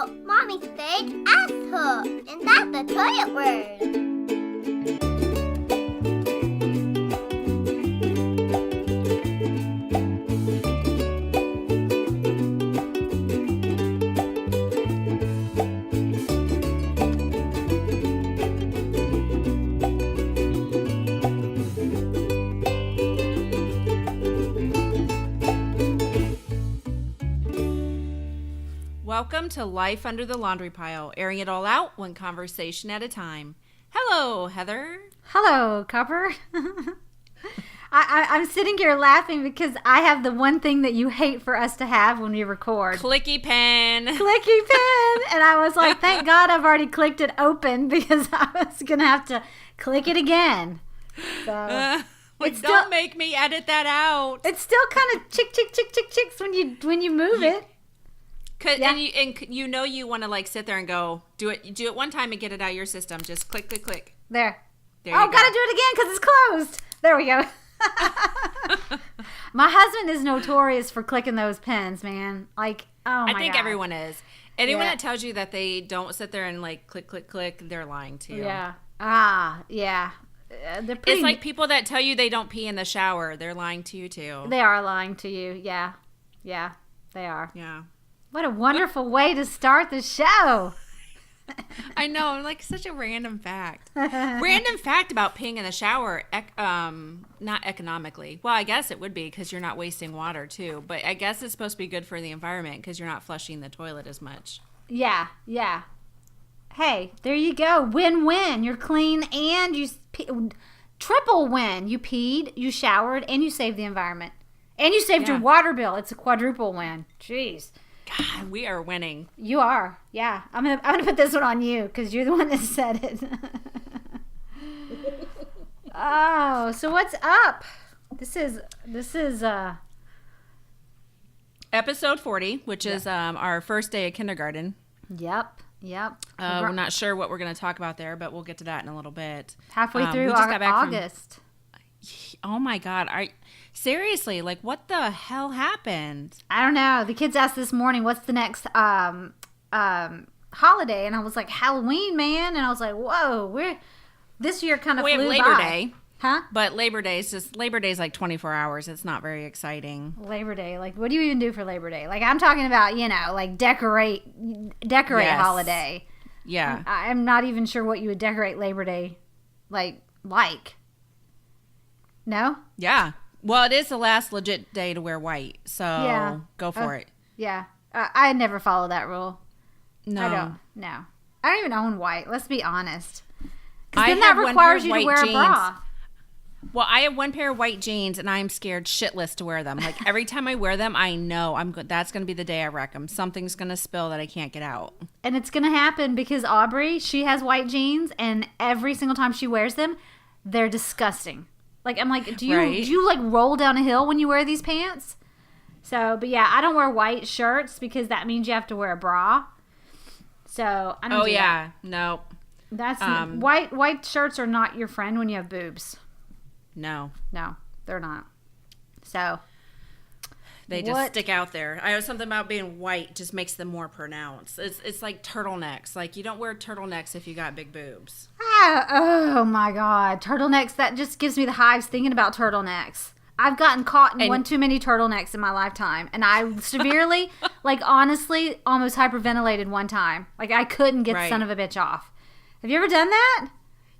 about Mommy's fake asshole, and that's the toilet word. Welcome to Life Under the Laundry Pile, airing it all out one conversation at a time. Hello, Heather. Hello, Copper. I'm sitting here laughing because I have the one thing that you hate for us to have when we record. Clicky pen. Clicky pen. And I was like, thank God I've already clicked it open because I was going to have to click it again. So Don't make me edit that out. It's still kind of chicks when you move it. Yeah. And you know you want to like sit there and go, do it one time and get it out of your system. Just click, click, click. There you gotta do it again because it's closed. There we go. My husband is notorious for clicking those pens, man. Like, oh my God. I think everyone is. Anyone that tells you that they don't sit there and like click, click, click, they're lying to you. Yeah. Yeah. It's like people that tell you they don't pee in the shower. They're lying to you too. They are lying to you. Yeah. Yeah, they are. Yeah. What a wonderful way to start the show. I know, like such a random fact. Random fact about peeing in the shower, not economically. Well, I guess it would be because you're not wasting water too. But I guess it's supposed to be good for the environment because you're not flushing the toilet as much. Yeah. Hey, there you go. Win-win. You're clean and you triple win. You peed, you showered, and you saved the environment. And you saved your water bill. It's a quadruple win. Jeez. God, we are winning. You are, yeah. I'm gonna put this one on you because you're the one that said it. Oh, so what's up? This is episode 40, which is our first day of kindergarten. Yep. We're not sure what we're going to talk about there, but we'll get to that in a little bit. Halfway through August. Oh my God! Seriously, like what the hell happened? I don't know. The kids asked this morning, "What's the next holiday?" And I was like, "Halloween, man!" And I was like, "Whoa, this year kind of flew by." We have Labor Day, huh? But Labor Day's like 24 hours. It's not very exciting. Labor Day, like what do you even do for Labor Day? Like I'm talking about, like decorate yes. Holiday. Yeah, I'm not even sure what you would decorate Labor Day like. No? Yeah. Well, it is the last legit day to wear white, so go for it. Yeah. I never follow that rule. No. I don't. No. I don't even own white. Let's be honest. Because then that requires you to wear a bra. Well, I have one pair of white jeans, and I'm scared shitless to wear them. Like, every time I wear them, I know that's going to be the day I wreck them. Something's going to spill that I can't get out. And it's going to happen because Aubrey, she has white jeans, and every single time she wears them, they're disgusting. Like, I'm like, do you like roll down a hill when you wear these pants? So, but yeah, I don't wear white shirts because that means you have to wear a bra. So, I don't do that. No. That's white shirts are not your friend when you have boobs. No, they're not. So, they just stick out there. I know something about being white just makes them more pronounced. It's like turtlenecks. Like you don't wear turtlenecks if you got big boobs. Oh my God, turtlenecks! That just gives me the hives thinking about turtlenecks. I've gotten caught in one too many turtlenecks in my lifetime, and I severely, like honestly, almost hyperventilated one time. Like I couldn't get the son of a bitch off. Have you ever done that?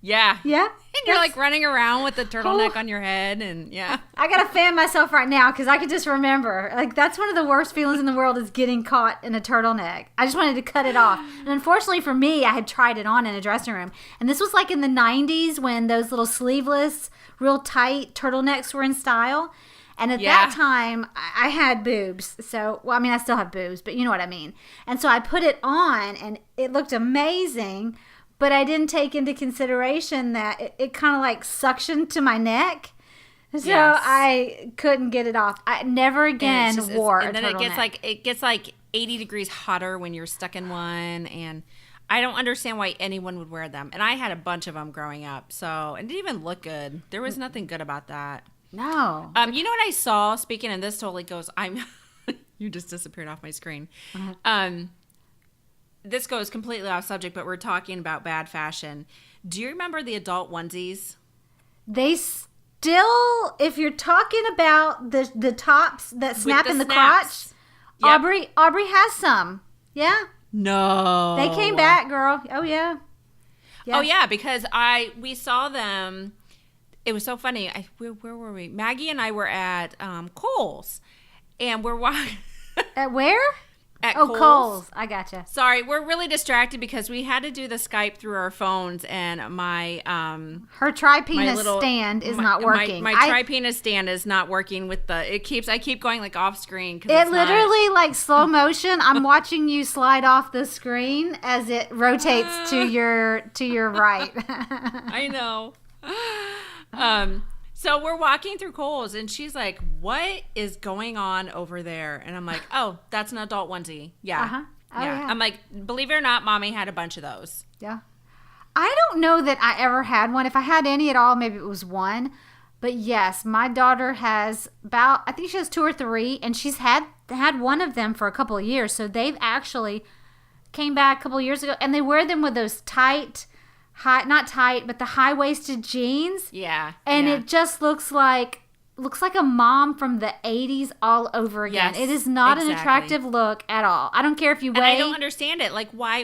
Yeah. Yeah? And you're like running around with the turtleneck on your head and I got to fan myself right now because I could just remember. Like that's one of the worst feelings in the world is getting caught in a turtleneck. I just wanted to cut it off. And unfortunately for me, I had tried it on in a dressing room. And this was like in the 90s when those little sleeveless, real tight turtlenecks were in style. And at that time, I had boobs. So, well, I mean, I still have boobs, but you know what I mean. And so I put it on and it looked amazing. But I didn't take into consideration that it kind of like suctioned to my neck. So I couldn't get it off. I never again wore a turtleneck. And then it gets like 80 degrees hotter when you're stuck in one. And I don't understand why anyone would wear them. And I had a bunch of them growing up. So it didn't even look good. There was nothing good about that. No. You know what I saw? Speaking of this, totally goes. You just disappeared off my screen. this goes completely off subject, but we're talking about bad fashion. Do you remember the adult onesies? They still, if you're talking about the tops that snap in the crotch, Yep. Aubrey has some. Yeah. No. They came back, girl. Oh, yeah. Yes. Oh, yeah, because we saw them. It was so funny. Where were we? Maggie and I were at Kohl's, and we're walking. At where? At Kohl's. I gotcha. Sorry, we're really distracted because we had to do the Skype through our phones, and her tri-penis stand is not working. My tri-penis stand is not working with I keep going like off screen. It literally like slow motion. I'm watching you slide off the screen as it rotates to your right. I know. So we're walking through Kohl's, and she's like, "What is going on over there?" And I'm like, "Oh, that's an adult onesie." Yeah. Uh-huh. Oh, yeah. I'm like, believe it or not, Mommy had a bunch of those. Yeah. I don't know that I ever had one. If I had any at all, maybe it was one. But yes, my daughter has I think she has 2 or 3, and she's had one of them for a couple of years. So they've actually came back a couple of years ago, and they wear them with those not tight, but the high-waisted jeans. Yeah. And it just looks like a mom from the 80s all over again. Yes, it is not exactly. an attractive look at all. I don't care if you weigh. And I don't understand it. Like, why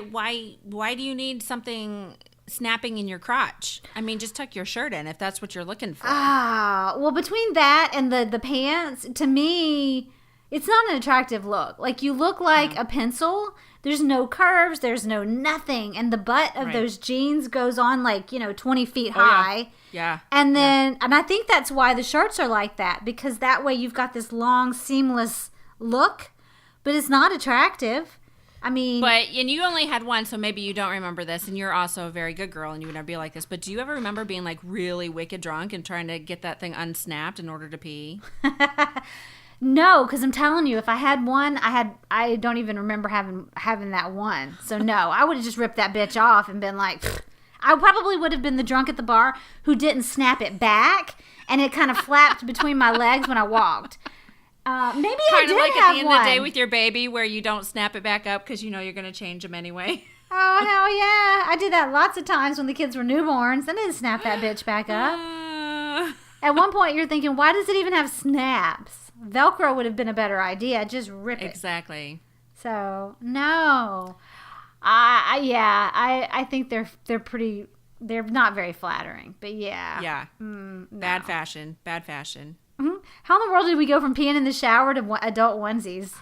do you need something snapping in your crotch? I mean, just tuck your shirt in if that's what you're looking for. Well, between that and the pants, to me, it's not an attractive look. Like, you look like a pencil. There's no curves. There's no nothing. And the butt of those jeans goes on 20 feet high. Yeah. And then, and I think that's why the shirts are like that, because that way you've got this long, seamless look, but it's not attractive. I mean. And you only had one, so maybe you don't remember this, and you're also a very good girl, and you would never be like this. But do you ever remember being like really wicked drunk and trying to get that thing unsnapped in order to pee? No, because I'm telling you, if I had one, I don't even remember having that one. So no, I would have just ripped that bitch off and been like, pfft. I probably would have been the drunk at the bar who didn't snap it back, and it kind of flapped between my legs when I walked. Maybe I did have one. Kind of like at the end of the day with your baby, where you don't snap it back up because you know you're going to change them anyway. Oh, hell yeah. I did that lots of times when the kids were newborns. I didn't snap that bitch back up. At one point, you're thinking, why does it even have snaps? Velcro would have been a better idea. Just rip it. Exactly. So, no. I think they're not very flattering, but yeah. Yeah. No. Bad fashion. Mm-hmm. How in the world did we go from peeing in the shower to adult onesies?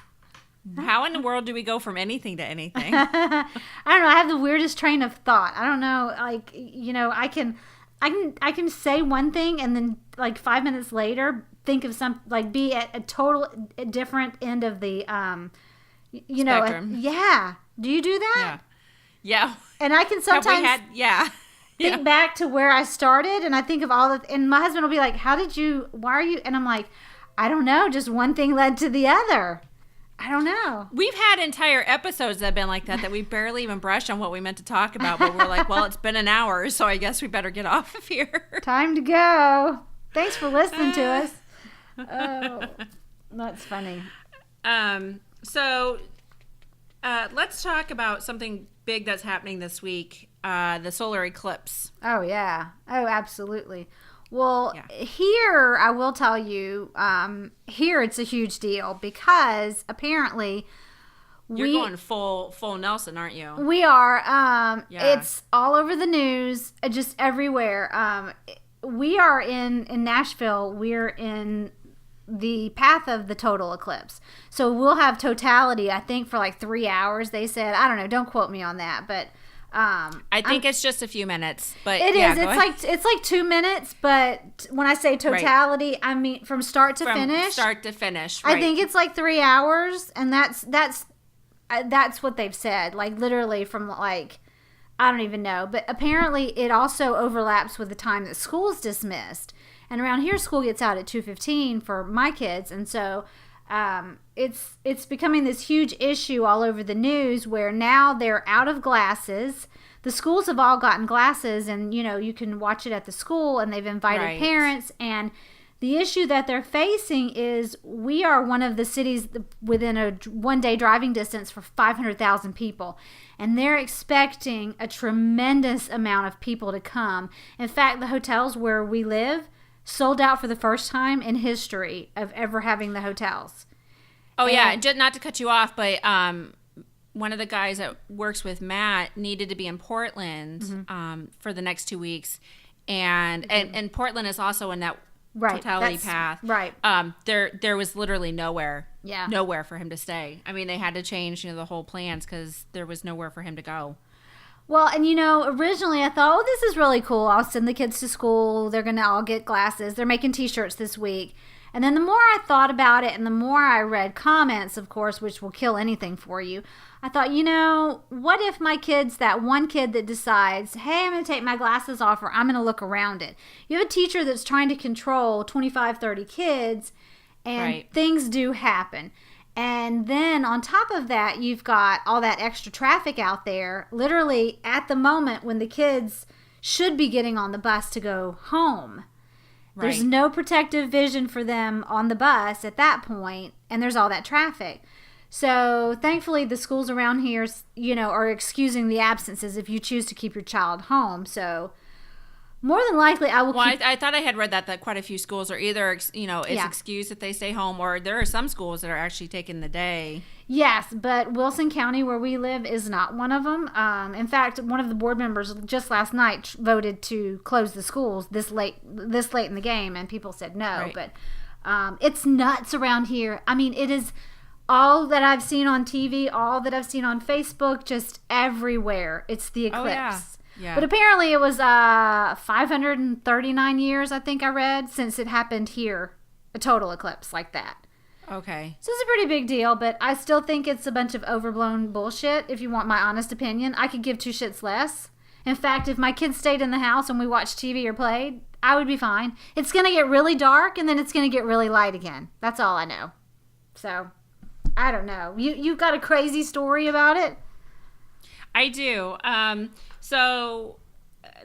How in the world do we go from anything to anything? I don't know. I have the weirdest train of thought. I don't know. Like, I can say one thing and then like 5 minutes later think of be at a different end of the spectrum. Yeah. Do you do that? Yeah. And I can sometimes think back to where I started, and I think of and my husband will be like, why are you, and I'm like, I don't know, just one thing led to the other. I don't know. We've had entire episodes that have been like that we barely even brushed on what we meant to talk about, but we're like, well, it's been an hour, so I guess we better get off of here. Time to go. Thanks for listening to us. Oh, that's funny. So let's talk about something big that's happening this week, the solar eclipse. Oh, yeah. Oh, absolutely. Well, here, I will tell you, here it's a huge deal because apparently You're going full Nelson, aren't you? We are. It's all over the news, just everywhere. We are in Nashville. We're in the path of the total eclipse. So we'll have totality, I think, for like 3 hours, they said. I don't know. Don't quote me on that, but... I think it's just a few minutes, but it is. It's like 2 minutes, but when I say totality, I mean from start to finish. Right. I think it's like 3 hours, and that's what they've said. Like literally from like I don't even know, but apparently it also overlaps with the time that school's dismissed. And around here, school gets out at 2:15 for my kids, and so. It's becoming this huge issue all over the news where now they're out of glasses. The schools have all gotten glasses, and you can watch it at the school, and they've invited parents, and The issue that they're facing is we are one of the cities within a one-day driving distance for 500,000 people. And they're expecting a tremendous amount of people to come. In fact, the hotels where we live sold out for the first time in history of ever having the hotels. Oh, yeah. Just not to cut you off, but one of the guys that works with Matt needed to be in Portland for the next 2 weeks. And Portland is also in that totality path. Right. There was literally nowhere for him to stay. I mean, they had to change the whole plans because there was nowhere for him to go. Well, and originally I thought, this is really cool. I'll send the kids to school. They're going to all get glasses. They're making t-shirts this week. And then the more I thought about it and the more I read comments, of course, which will kill anything for you, I thought, what if my kids, that one kid that decides, hey, I'm going to take my glasses off or I'm going to look around it. You have a teacher that's trying to control 25, 30 kids and things do happen. And then on top of that, you've got all that extra traffic out there, literally at the moment when the kids should be getting on the bus to go home. Right. There's no protective vision for them on the bus at that point, and there's all that traffic. So thankfully, the schools around here, are excusing the absences if you choose to keep your child home. So more than likely, I will. Well, I thought I had read that quite a few schools are either, it's excused if they stay home, or there are some schools that are actually taking the day. Yes, but Wilson County, where we live, is not one of them. In fact, one of the board members just last night voted to close the schools this late in the game, and people said no. Right. But it's nuts around here. I mean, it is all that I've seen on TV, all that I've seen on Facebook, just everywhere. It's the eclipse. Oh, yeah. Yeah. But apparently it was 539 years, I think I read, since it happened here, a total eclipse like that. Okay. So it's a pretty big deal, but I still think it's a bunch of overblown bullshit, if you want my honest opinion. I could give two shits less. In fact, if my kids stayed in the house and we watched TV or played, I would be fine. It's going to get really dark, and then it's going to get really light again. That's all I know. So, I don't know. You got a crazy story about it? I do. So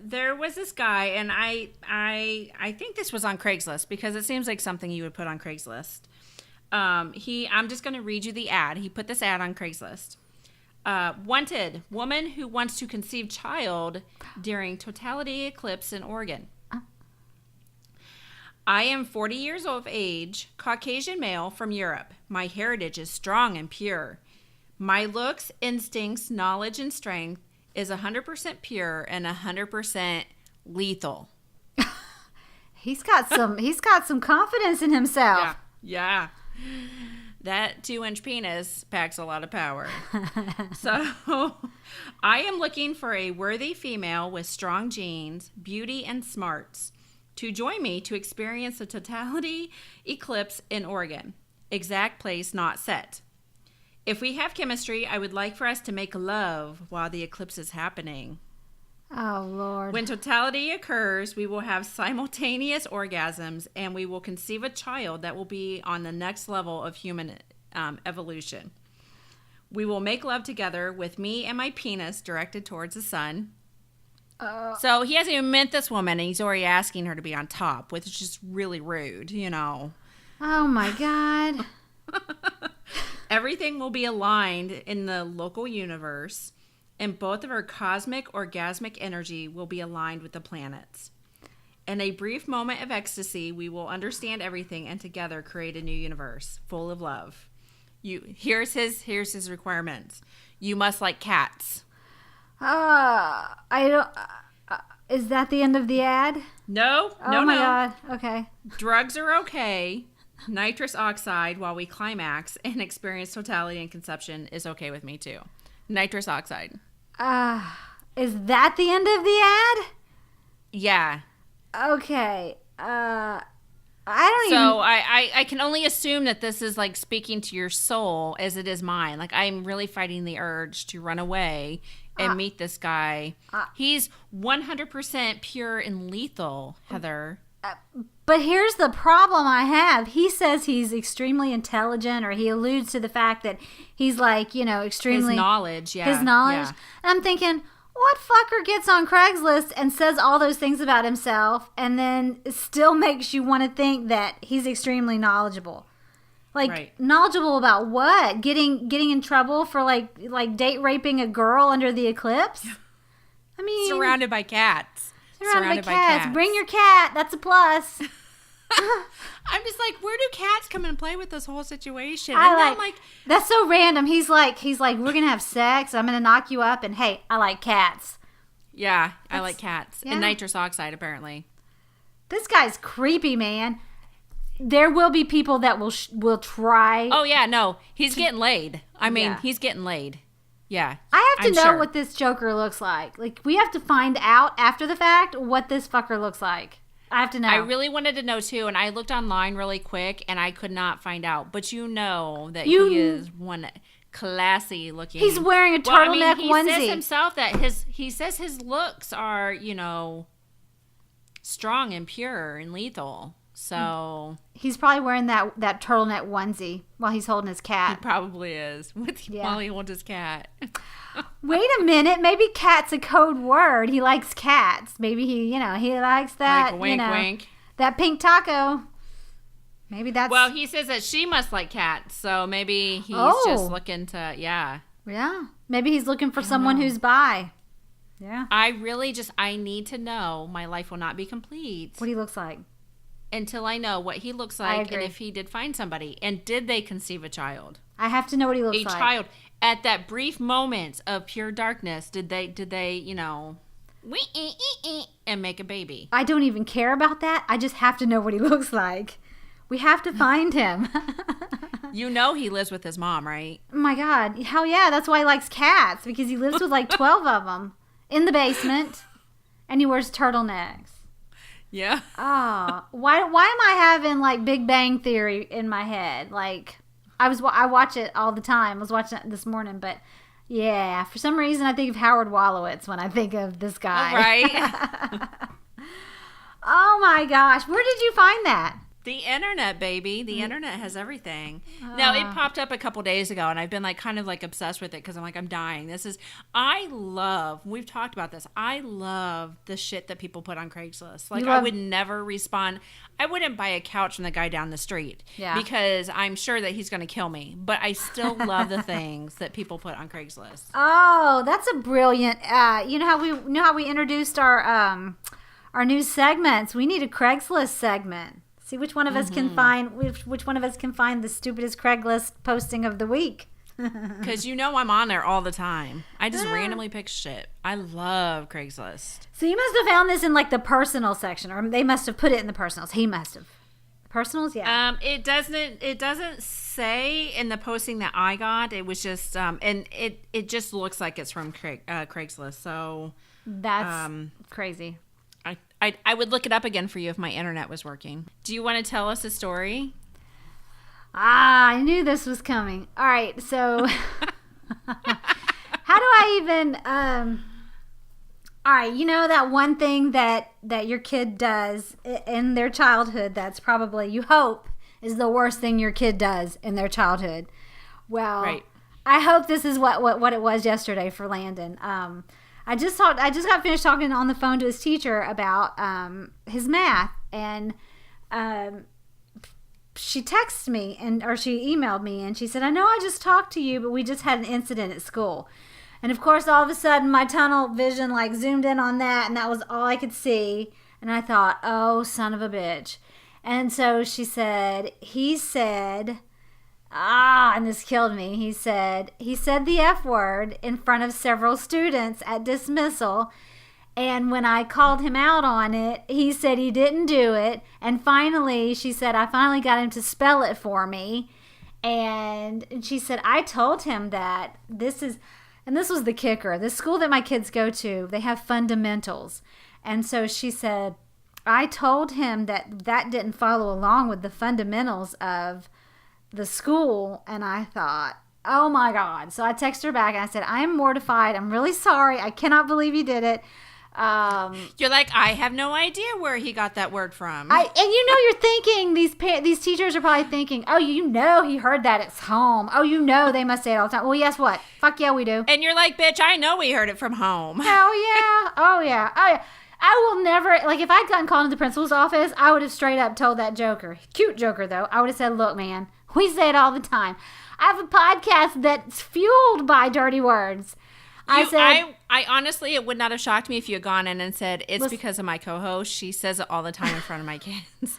there was this guy, and I think this was on Craigslist because it seems like something you would put on Craigslist. I'm just going to read you the ad. He put this ad on Craigslist. Wanted, woman who wants to conceive child during totality eclipse in Oregon. I am 40 years of age, Caucasian male from Europe. My heritage is strong and pure. My looks, instincts, knowledge, and strength is 100% pure and 100% lethal. He's got some confidence in himself. Yeah. That 2-inch penis packs a lot of power. So, I am looking for a worthy female with strong genes, beauty, and smarts to join me to experience the totality eclipse in Oregon. Exact place not set. If we have chemistry, I would like for us to make love while the eclipse is happening. Oh, Lord. When totality occurs, we will have simultaneous orgasms, and we will conceive a child that will be on the next level of human evolution. We will make love together with me and my penis directed towards the sun. So he hasn't even met this woman, and he's already asking her to be on top, which is just really rude, Oh, my God. Everything will be aligned in the local universe, and both of our cosmic orgasmic energy will be aligned with the planets. In a brief moment of ecstasy, we will understand everything and together create a new universe full of love. Here's his requirements. You must like cats. I don't. Is that the end of the ad? No. Oh my God. Okay. Drugs are okay. Nitrous oxide while we climax and experience totality and conception is okay with me too. Nitrous oxide. Is that the end of the ad? Yeah. Okay. I can only assume that this is like speaking to your soul as it is mine. Like I'm really fighting the urge to run away and meet this guy. He's 100% pure and lethal, Heather. But here's the problem I have. He says he's extremely intelligent, or he alludes to the fact that he's like, extremely... His knowledge, yeah. His knowledge. Yeah. And I'm thinking, What fucker gets on Craigslist and says all those things about himself and then still makes you want to think that he's extremely knowledgeable? Like, Right. knowledgeable about what? Getting in trouble for like date raping a girl under the eclipse? I mean, Surrounded by cats. surrounded by cats. Bring your cat. That's a plus. I'm just like, where do cats come and play with this whole situation? I And then like, I'm like, that's so random. He's like, we're gonna have sex. I'm gonna knock you up, and hey, I like cats. yeah, I like cats. yeah. And nitrous oxide, apparently. This guy's creepy, man. There will be people that will try. Oh, yeah, no. He's getting laid. I mean, Yeah. he's getting laid. Yeah. I have to I'm know sure. what this Joker looks like. Like, we have to find out after the fact what this fucker looks like. I have to know. I really wanted to know, too, and I looked online really quick, and I could not find out. But you know that he is one classy looking. He's wearing a Well, I mean, turtleneck he onesie. says himself that his looks are, strong and pure and lethal. So He's probably wearing that turtleneck onesie while he's holding his he cat. probably is while he holds his cat. Wait a minute, maybe cat's a code word. He likes cats. Maybe he likes that. Like wink, wink. That pink taco. Maybe that's. Well, he says that she must like cats, so maybe he's Oh. just looking to, yeah. Yeah. Maybe he's looking for someone who's bi. Yeah. I need to know. My life will not be complete What he looks like. until I know what he looks I like agree. and if he did find somebody. And did they conceive a child? I have to know what he looks A like. child. At that brief moment of pure darkness, did they, and make a baby? I don't even care about that. I just have to know what he looks like. We have to find him. You know he lives with his mom, right? Oh my God. Hell yeah. That's why he likes cats, because he lives with like 12 of them in the basement and he wears turtlenecks. Yeah. Oh, why am I having like Big Bang Theory in my head? Like, I watch it all the time. I was watching it this morning, but yeah, for some reason I think of Howard Wolowitz when I think of this guy. Right. Oh my gosh, where did you find that? The internet, baby. The internet has everything. Now, it popped up a couple days ago, and I've been kind of obsessed with it because I'm like, I'm dying. We've talked about this. I love the shit that people put on Craigslist. Like, I would never respond. I wouldn't buy a couch from the guy down the street because I'm sure that he's going to kill me. But I still love the things that people put on Craigslist. Oh, that's a brilliant. You know how we introduced our new segments. We need a Craigslist segment. See which one of us can find which one of us can find the stupidest Craigslist posting of the week. Because I'm on there all the time. I just randomly pick shit. I love Craigslist. So you must have found this in like the personal section, or they must have put it in the personals. He must have. Personals, yeah. It doesn't say in the posting that I got. It was just and it just looks like it's from Craigslist. So That's crazy. I would look it up again for you if my internet was working. Do you want to tell us a story? I knew this was coming. All right, so how do I even all right, that one thing that your kid does in their childhood that's probably, you hope, is the worst thing your kid does in their childhood. Well, Right. I hope this is what it was yesterday for Landon. I just got finished talking on the phone to his teacher about his math, and she texted me or she emailed me, and she said, "I know I just talked to you, but we just had an incident at school." And of course, all of a sudden, my tunnel vision zoomed in on that, and that was all I could see. And I thought, "Oh, son of a bitch!" And so she said, "He said." And this killed me. He said the F word in front of several students at dismissal. And when I called him out on it, he said he didn't do it. And finally, she said, I finally got him to spell it for me. And she said, I told him that this was the kicker. The school that my kids go to, they have fundamentals. And so she said, I told him that didn't follow along with the fundamentals of the school. And I thought, oh my God. So I texted her back and I said, I am mortified. I'm really sorry. I cannot believe you did it. You're like, I have no idea where he got that word from. And you're thinking, these teachers are probably thinking, oh, he heard that at home. Oh, they must say it all the time. Well, guess what? Fuck yeah, we do. And you're like, bitch, I know we heard it from home. Hell yeah. Oh, yeah. Oh, yeah. I will never, if I'd gotten called into the principal's office, I would have straight up told that joker, cute joker though, I would have said, look, man, we say it all the time. I have a podcast that's fueled by dirty words. I honestly, it would not have shocked me if you had gone in and said, it's because of my co-host. She says it all the time in front of my kids.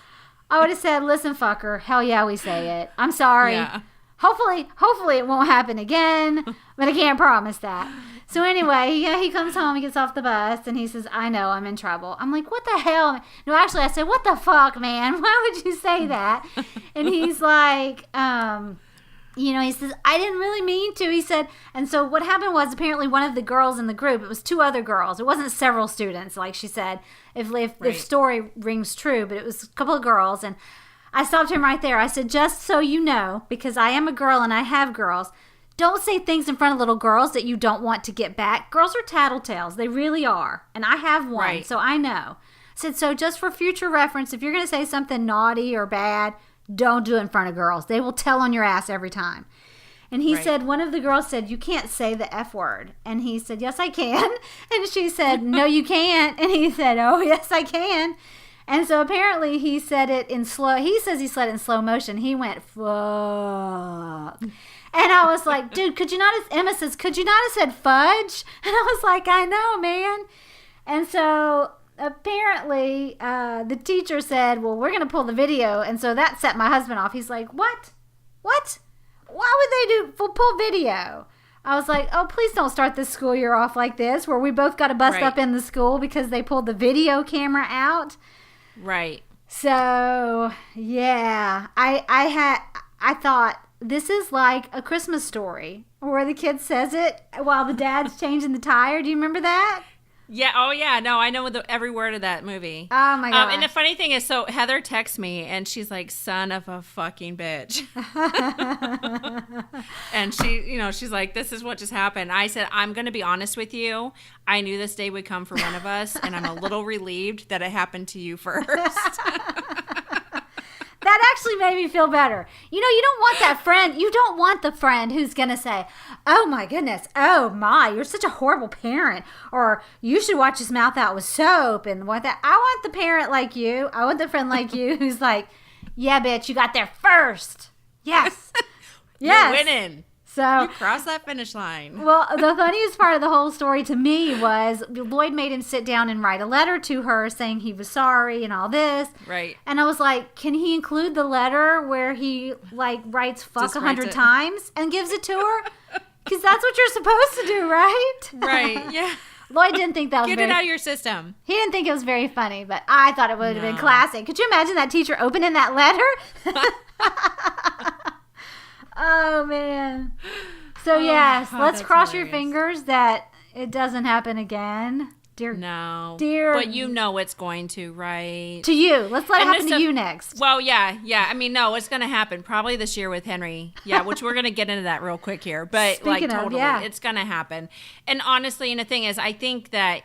I would have said, listen, fucker, hell yeah, we say it. I'm sorry. Yeah. Hopefully it won't happen again, but I can't promise that. So anyway, he comes home, he gets off the bus, and he says, I know, I'm in trouble. I'm like, what the hell? No, actually, I said, what the fuck, man? Why would you say that? And he's like, he says, I didn't really mean to. He said, and so what happened was apparently one of the girls in the group, it was 2 other girls. It wasn't several students, like she said, if story rings true, but it was a couple of girls. And I stopped him right there. I said, just so you know, because I am a girl and I have girls, don't say things in front of little girls that you don't want to get back. Girls are tattletales. They really are. And I have one, so I know. I said, so just for future reference, if you're going to say something naughty or bad, don't do it in front of girls. They will tell on your ass every time. And he said, one of the girls said, you can't say the F word. And he said, yes, I can. And she said, no, you can't. And he said, oh, yes, I can. And so apparently he said it in slow. He says he said it in slow motion. He went, fuck. And I was like, dude, Emma says, could you not have said fudge? And I was like, I know, man. And so apparently the teacher said, well, we're going to pull the video. And so that set my husband off. He's like, what? Why would they pull video? I was like, oh, please don't start this school year off like this, where we both got to bust up in the school because they pulled the video camera out. Right. So, yeah, I thought, this is like a Christmas Story where the kid says it while the dad's changing the tire. Do you remember that? Yeah. Oh, yeah. No, I know every word of that movie. Oh, my God. And the funny thing is, so Heather texts me, and she's like, son of a fucking bitch. And she's like, this is what just happened. I said, I'm going to be honest with you. I knew this day would come for one of us, and I'm a little relieved that it happened to you first. That actually made me feel better. You don't want that friend. You don't want the friend who's going to say, oh my goodness, oh my, you're such a horrible parent. Or you should wash his mouth out with soap and what that. I want the parent like you. I want the friend like you who's like, yeah, bitch, you got there first. Yes. Yes. You're winning. So you crossed that finish line. Well, the funniest part of the whole story to me was Lloyd made him sit down and write a letter to her saying he was sorry and all this. Right. And I was like, can he include the letter where he writes fuck 100 times and gives it to her? Because that's what you're supposed to do, right? Right. Yeah. Lloyd didn't think that was Get it out of your system. He didn't think it was very funny, but I thought it would have been classic. Could you imagine that teacher opening that letter? Oh, man. So, yes, let's cross your fingers that it doesn't happen again. Dear. But you know it's going to, right? To you. Let's let it happen to you next. Well, yeah. I mean, no, it's going to happen probably this year with Henry. Yeah, which we're going to get into that real quick here. But, totally, it's going to happen. And honestly, and the thing is, I think that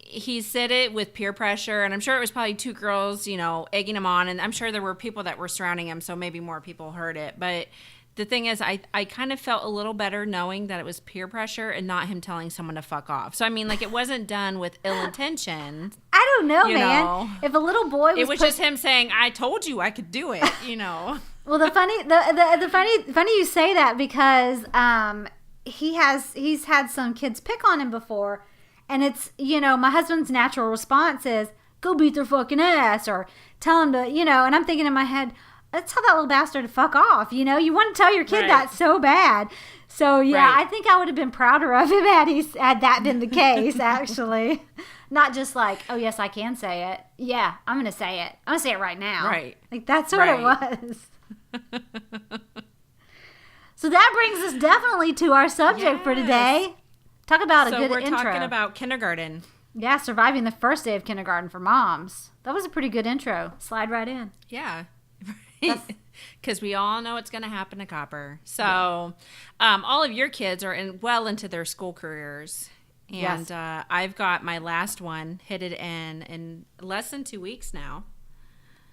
he said it with peer pressure, and I'm sure it was probably 2 girls, egging him on, and I'm sure there were people that were surrounding him, so maybe more people heard it. But the thing is, I kind of felt a little better knowing that it was peer pressure and not him telling someone to fuck off. So, I mean, it wasn't done with ill intention. I don't know, man. If a little boy was... It was just him saying, I told you I could do it, Well, the funny you say that because he's had some kids pick on him before. And it's, my husband's natural response is, go beat their fucking ass or tell him to, and I'm thinking in my head, let's tell that little bastard to fuck off. You want to tell your kid that so bad. So, yeah, I think I would have been prouder of him had that been the case, actually. Not just like, oh, yes, I can say it. Yeah, I'm going to say it. I'm going to say it right now. Right. That's what it was. So that brings us definitely to our subject for today. Talk about a good intro. So we're talking about kindergarten. Yeah, surviving the first day of kindergarten for moms. That was a pretty good intro. Slide right in. Yeah. Because we all know it's going to happen to Copper. So all of your kids are well into their school careers. And Yes. I've got my last one headed in less than 2 weeks now.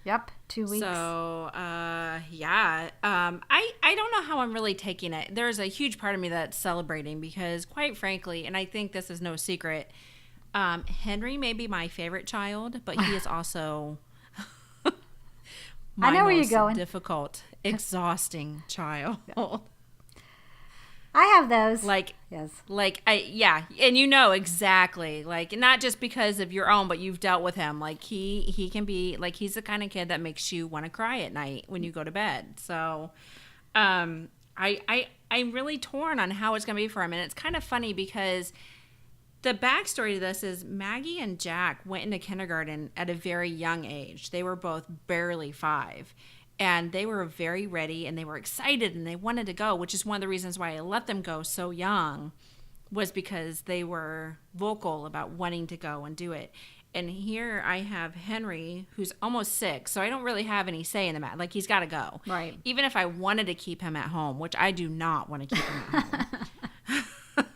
Yep, 2 weeks. So, yeah. I don't know how I'm really taking it. There's a huge part of me that's celebrating because, quite frankly, and I think this is no secret, Henry may be my favorite child, but he is also my I know where you're most going. difficult, exhausting child. I have those. Yes. And you know exactly, like, not just because of your own, but you've dealt with him. Like, he can be, like, he's the kind of kid that makes you want to cry at night when you go to bed. So, I'm really torn on how it's going to be for him. And it's kind of funny because the backstory to this is Maggie and Jack went into kindergarten at a very young age. They were both barely 5. And they were very ready and they were excited and they wanted to go, which is one of the reasons why I let them go so young, was because they were vocal about wanting to go and do it. And here I have Henry, who's almost 6, so I don't really have any say in the matter. Like, he's got to go. Right. Even if I wanted to keep him at home, which I do not want to keep him at home.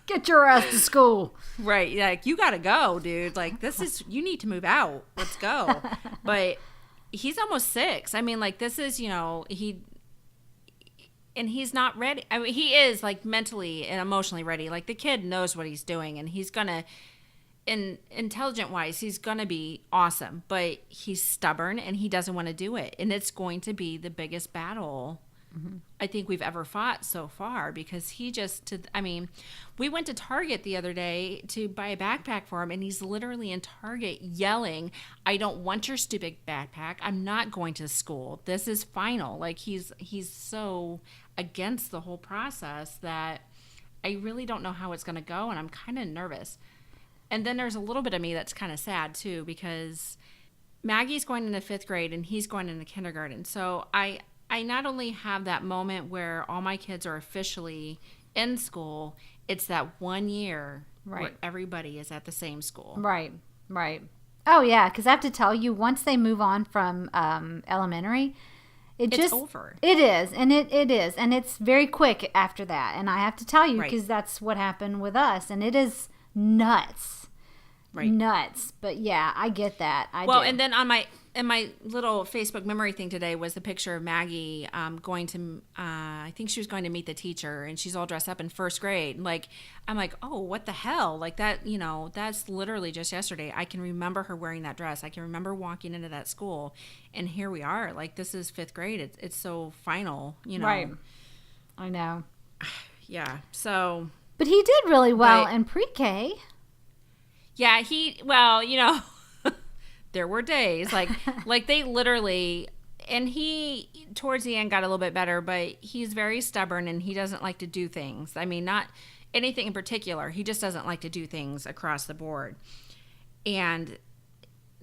Get your ass to school. Right. Like, you got to go, dude. Like, you need to move out. Let's go. But he's almost 6. I mean, like, this is, he's not ready. I mean, he is, like, mentally and emotionally ready. Like, the kid knows what he's doing, and he's gonna, intelligent wise, he's gonna be awesome. But he's stubborn and he doesn't want to do it, and it's going to be the biggest battle I think we've ever fought so far, because we went to Target the other day to buy a backpack for him, and he's literally in Target yelling, "I don't want your stupid backpack. I'm not going to school. This is final." Like, he's so against the whole process that I really don't know how it's going to go, and I'm kind of nervous. And then there's a little bit of me that's kind of sad too, because Maggie's going into 5th grade and he's going into kindergarten. So I not only have that moment where all my kids are officially in school, it's that 1 year where everybody is at the same school. Right. Oh, yeah, because I have to tell you, once they move on from elementary, it's over. It is, and it is, and it's very quick after that. And I have to tell you, because that's what happened with us, and it is nuts. Right. Nuts. But yeah, I get that. I do. And then on my little Facebook memory thing today was the picture of Maggie going to, I think she was going to meet the teacher, and she's all dressed up in 1st grade. Like, I'm like, oh, what the hell? Like, that, that's literally just yesterday. I can remember her wearing that dress. I can remember walking into that school, and here we are. Like, this is 5th grade. It's so final, Right. I know. Yeah. So. But he did really well in pre-K. Yeah, there were days like they literally, and he towards the end got a little bit better, but he's very stubborn and he doesn't like to do things. I mean, not anything in particular. He just doesn't like to do things across the board. And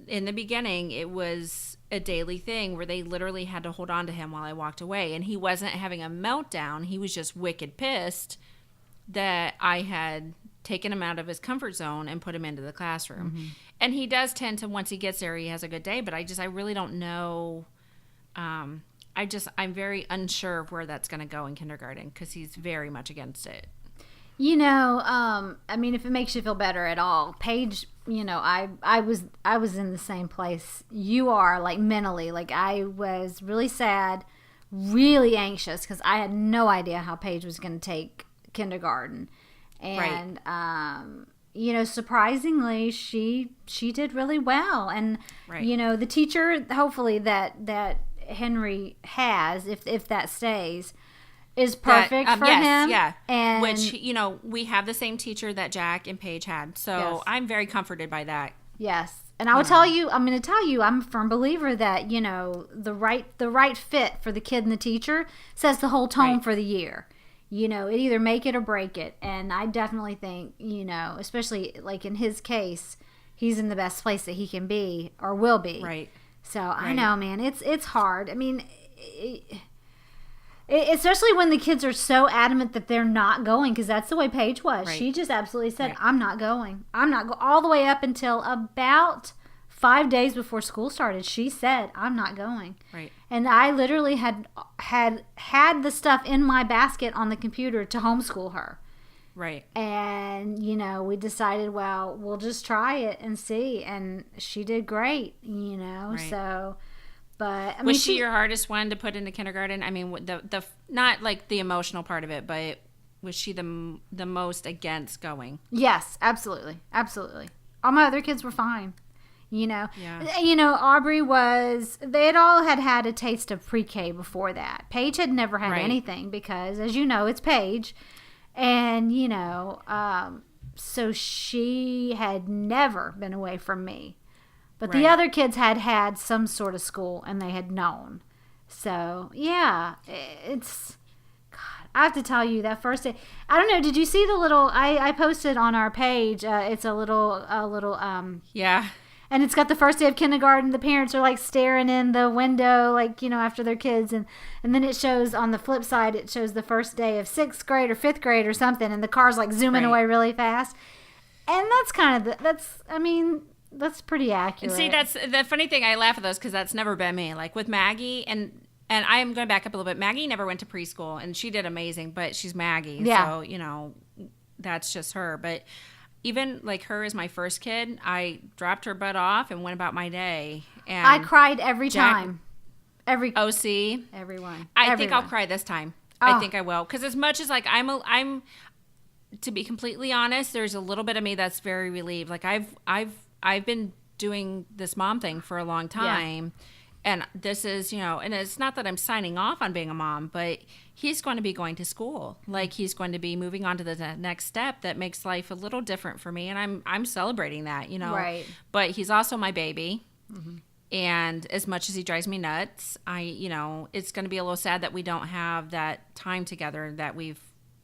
in the beginning, it was a daily thing where they literally had to hold on to him while I walked away, and he wasn't having a meltdown. He was just wicked pissed that I had taken him out of his comfort zone and put him into the classroom. Mm-hmm. And he does tend to, once he gets there, he has a good day, but I really don't know. I'm very unsure of where that's going to go in kindergarten, because he's very much against it. I mean, if it makes you feel better at all, Paige, I was in the same place you are, like, mentally. Like, I was really sad, really anxious, because I had no idea how Paige was going to take kindergarten. And surprisingly, she did really well. And the teacher, hopefully, that Henry has, if that stays, is perfect for him. Yeah. And which, we have the same teacher that Jack and Paige had. So I'm very comforted by that. Yes. And I'm going to tell you, I'm a firm believer that, the right fit for the kid and the teacher sets the whole tone for the year. It either make it or break it. And I definitely think, especially like in his case, he's in the best place that he can be or will be. Right. So I know, man, it's hard. I mean, especially when the kids are so adamant that they're not going, because that's the way Paige was. Right. She just absolutely said, I'm not going. I'm not going. All the way up until about 5 days before school started, she said, I'm not going. Right. And I literally had the stuff in my basket on the computer to homeschool her. Right. And, we decided, well, we'll just try it and see. And she did great, Right. so, but, was she your hardest one to put into kindergarten? I mean, the not like the emotional part of it, but was she the most against going? Yes, absolutely. Absolutely. All my other kids were fine. Yeah. Aubrey they had all had a taste of pre-K before that. Paige had never had anything because, as you know, it's Paige. And, so she had never been away from me. But the other kids had some sort of school and they had known. So, yeah, it's... God, I have to tell you, that first day... I don't know, did you see the little... I posted on our page, it's a little... Yeah. And it's got the first day of kindergarten. The parents are like staring in the window, like, after their kids. And then it shows on the flip side, it shows the first day of 6th grade or 5th grade or something. And the car's like zooming away really fast. And that's kind of, that's pretty accurate. And see, that's the funny thing. I laugh at those because that's never been me. Like with Maggie, and I am going to back up a little bit. Maggie never went to preschool and she did amazing, but she's Maggie. Yeah. So, that's just her. But even like her as my first kid, I dropped her butt off and went about my day. And I cried every time. OC. Everyone. I think I'll cry this time. I think I will. Because as much as like I'm, to be completely honest, there's a little bit of me that's very relieved. Like I've been doing this mom thing for a long time. Yeah. And this is, and it's not that I'm signing off on being a mom, but he's going to be going to school. Like he's going to be moving on to the next step that makes life a little different for me. And I'm celebrating that, Right. But he's also my baby. Mm-hmm. And as much as he drives me nuts, it's going to be a little sad that we don't have that time together that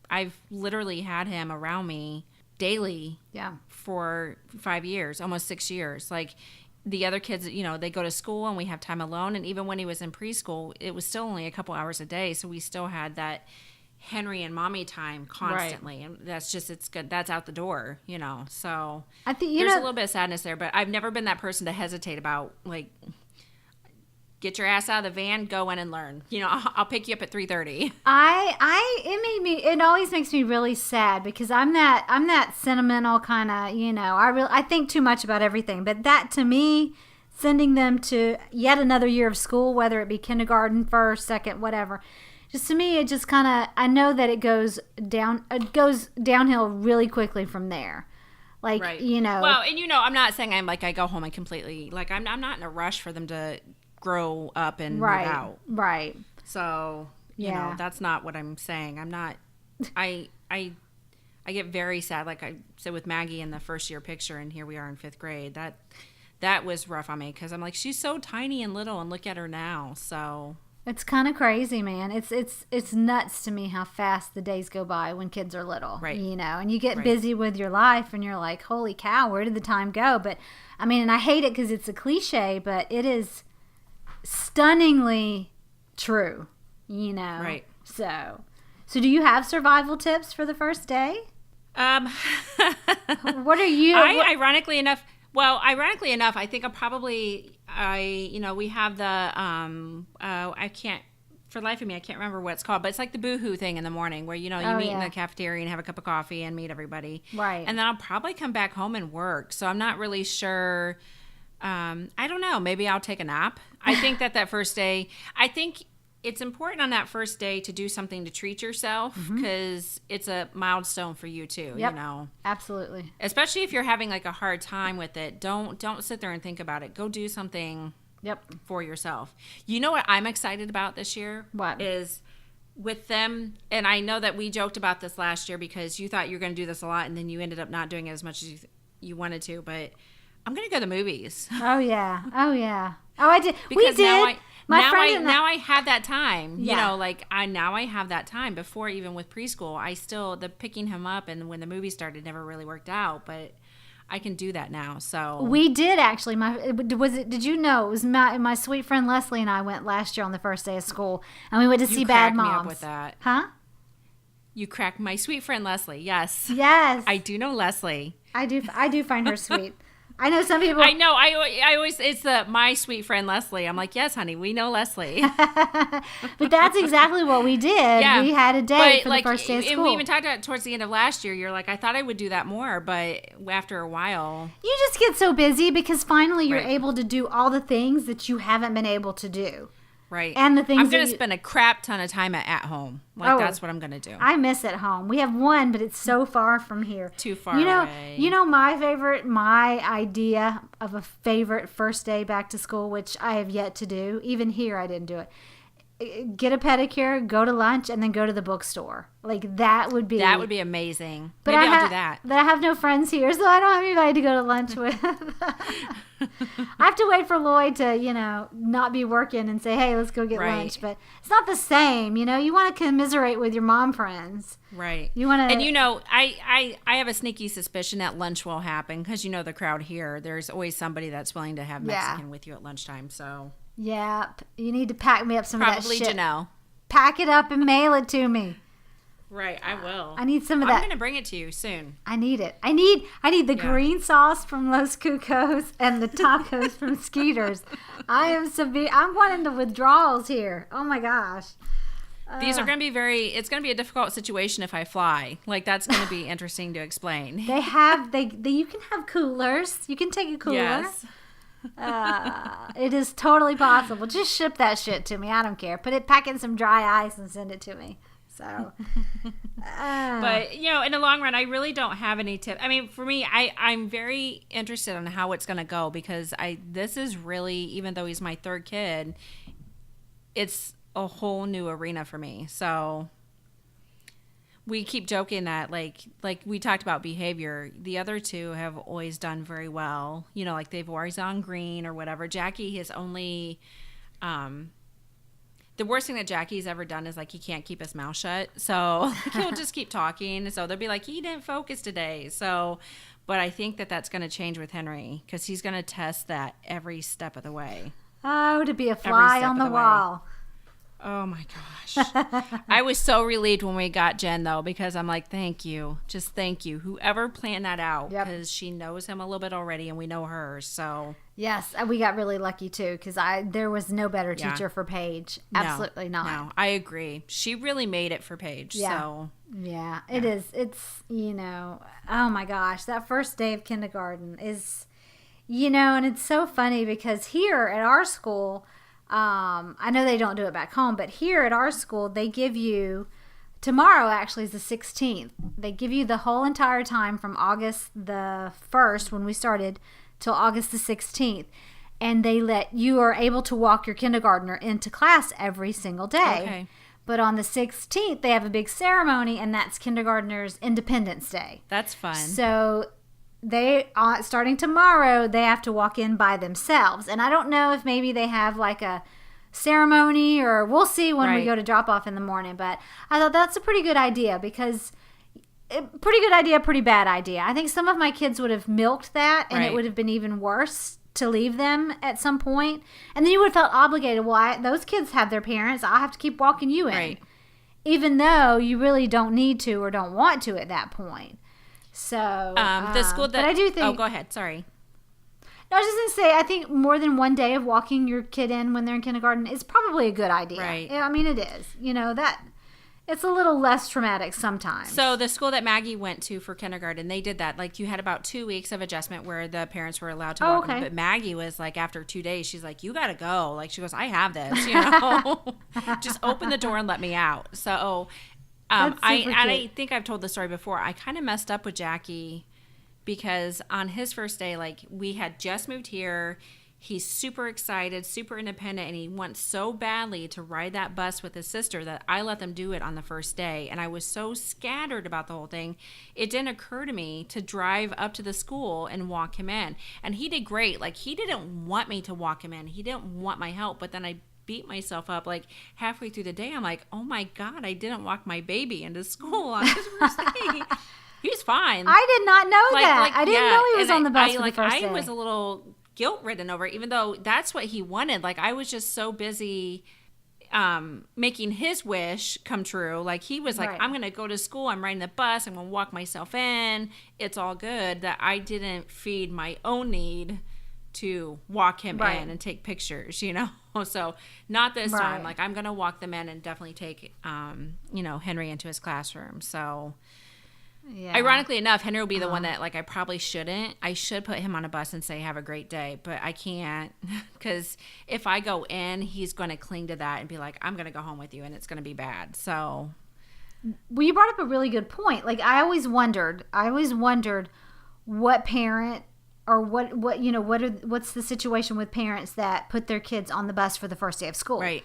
I've literally had him around me daily. Yeah. For 5 years, almost 6 years. Like, the other kids, they go to school and we have time alone. And even when he was in preschool, it was still only a couple hours a day. So we still had that Henry and mommy time constantly. Right. And that's just, it's good. That's out the door, So I think there's a little bit of sadness there. But I've never been that person to hesitate about, like, get your ass out of the van, go in and learn. I'll pick you up at 3:30. It always makes me really sad because I'm that sentimental kind of, I think too much about everything. But that to me, sending them to yet another year of school, whether it be kindergarten, first, second, whatever, just to me, it just kind of, I know that it goes downhill really quickly from there. Like, right. Well, and I'm not saying I go home and completely, like, I'm not in a rush for them to grow up and move out. Right. So, that's not what I'm saying. I'm not, I get very sad. Like I said with Maggie in the first year picture, and here we are in 5th grade. That was rough on me because I'm like, she's so tiny and little, and look at her now. So it's kind of crazy, man. It's nuts to me how fast the days go by when kids are little. Right. And you get busy with your life, and you're like, holy cow, where did the time go? But I mean, and I hate it because it's a cliche, but it is stunningly true, Right. So do you have survival tips for the first day? What are you? Ironically enough, I think we have the I can't, for the life of me, I can't remember what it's called, but it's like the boohoo thing in the morning where you meet in the cafeteria and have a cup of coffee and meet everybody. Right. And then I'll probably come back home and work. So I'm not really sure. I don't know. Maybe I'll take a nap. I think that first day, I think it's important on that first day to do something to treat yourself because it's a milestone for you too. Yep. Absolutely. Especially if you're having like a hard time with it. Don't sit there and think about it. Go do something. Yep. For yourself. You know what I'm excited about this year? What? Is with them, and I know that we joked about this last year because you thought you were going to do this a lot and then you ended up not doing it as much as you wanted to, but I'm going to go to the movies. Oh yeah. Oh I did. Because we did. Now I have that time. Yeah. Now I have that time. Before, even with preschool, the picking him up and when the movie started never really worked out, but I can do that now. So we did actually. Did you know it was my sweet friend Leslie and I went last year on the first day of school, and we went to see Bad Moms. You cracked me up with that. Huh? You cracked my sweet friend Leslie. Yes. Yes. I do know Leslie. I do find her sweet. I know some people. I know. I always, it's my sweet friend Leslie. I'm like, yes, honey, we know Leslie. But that's exactly what we did. Yeah. We had a date for like, the first day of school. And we even talked about it towards the end of last year. You're like, I thought I would do that more, but after a while. You just get so busy because finally you're Right. able to do all the things that you haven't been able to do. Right. And the things I'm going that to spend a crap ton of time at home. Like, that's what I'm going to do. I miss at home. We have one, but it's so far from here. Too far away. You know my idea of a favorite first day back to school, which I have yet to do. Even here, I didn't do it. Get a pedicure, go to lunch, and then go to the bookstore. Like, that would be amazing. But Maybe I'll do that. But I have no friends here, so I don't have anybody to go to lunch with. I have to wait for Lloyd to, not be working and say, hey, let's go get Right. lunch. But it's not the same, You want to commiserate with your mom friends. Right. You want to... And, I have a sneaky suspicion that lunch will happen because, the crowd here, there's always somebody that's willing to have Mexican with you at lunchtime, so... Yeah, you need to pack me up some of that Probably shit. Janelle. Pack it up and mail it to me. Right, I will. I need some of I'm that. going to bring it to you soon. I need it. I need the green sauce from Los Cucos and the tacos from Skeeter's. I'm going into withdrawals here. Oh my gosh. These are going to be it's going to be a difficult situation if I fly. Like, that's going to be interesting to explain. You can have coolers. You can take a cooler. Yes. It is totally possible. Just ship that shit to me. I don't care. Pack in some dry ice and send it to me. So, but in the long run, I really don't have any tip. I mean, for me, I'm very interested in how it's going to go because this is really, even though he's my third kid, it's a whole new arena for me. So we keep joking that like we talked about behavior. The other two have always done very well. Like they've always on green or whatever. Jackie has only, the worst thing that Jackie's ever done is like he can't keep his mouth shut. So he'll just keep talking. So they'll be like, he didn't focus today. So, but I think that's going to change with Henry because he's going to test that every step of the way. Oh, to be a fly on the wall. Oh my gosh. I was so relieved when we got Jen though, because I'm like, thank you. Just thank you. Whoever planned that out, because she knows him a little bit already and we know her. So yes, we got really lucky too, because there was no better teacher for Paige. Absolutely not. No, I agree. She really made it for Paige. Yeah. So yeah, it is. It's, oh my gosh, that first day of kindergarten is, and it's so funny because here at our school, I know they don't do it back home, but here at our school, they give you, tomorrow actually is the 16th. They give you the whole entire time from August the 1st when we started till August the 16th. And you are able to walk your kindergartner into class every single day. Okay. But on the 16th, they have a big ceremony, and that's kindergartner's Independence Day. That's fun. So starting tomorrow, they have to walk in by themselves. And I don't know if maybe they have like a ceremony, or we'll see when we go to drop off in the morning. But I thought that's a pretty good idea because pretty good idea, pretty bad idea. I think some of my kids would have milked that and it would have been even worse to leave them at some point. And then you would have felt obligated. Well, those kids have their parents. I have to keep walking you in. Right. Even though you really don't need to or don't want to at that point. So, the school that, but I do think. Oh, go ahead. Sorry. No, I was just going to say, I think more than one day of walking your kid in when they're in kindergarten is probably a good idea. Right. I mean, it is. That it's a little less traumatic sometimes. So the school that Maggie went to for kindergarten, they did that. Like you had about 2 weeks of adjustment where the parents were allowed to walk in. But Maggie was like, after 2 days, she's like, you got to go. Like she goes, I have this, just open the door and let me out. So I think I've told the story before. I kind of messed up with Jackie because on his first day, like we had just moved here. He's super excited, super independent, and he wants so badly to ride that bus with his sister that I let them do it on the first day. And I was so scattered about the whole thing, it didn't occur to me to drive up to the school and walk him in. And he did great. Like, he didn't want me to walk him in. He didn't want my help. But then I beat myself up like halfway through the day. I'm like, oh my God, I didn't walk my baby into school on his first day. He's fine. I did not know that. I didn't know he was on the bus for the first day. I was a little guilt-ridden over it, even though that's what he wanted. Like, I was just so busy. making his wish come true. Like he was like, Right. I'm going to go to school. I'm riding the bus. I'm going to walk myself in. It's all good. That I didn't feed my own need to walk him Right. in and take pictures, you know? So not this time. Right. Like I'm going to walk them in and definitely take, Henry into his classroom. So Yeah. ironically enough, Henry will be the one that like I probably shouldn't. I should put him on a bus and say, have a great day. But I can't because if I go in, he's going to cling to that and be like, I'm going to go home with you and it's going to be bad. So Well, you brought up a really good point. Like I always wondered what parent or what's the situation with parents that put their kids on the bus for the first day of school. right.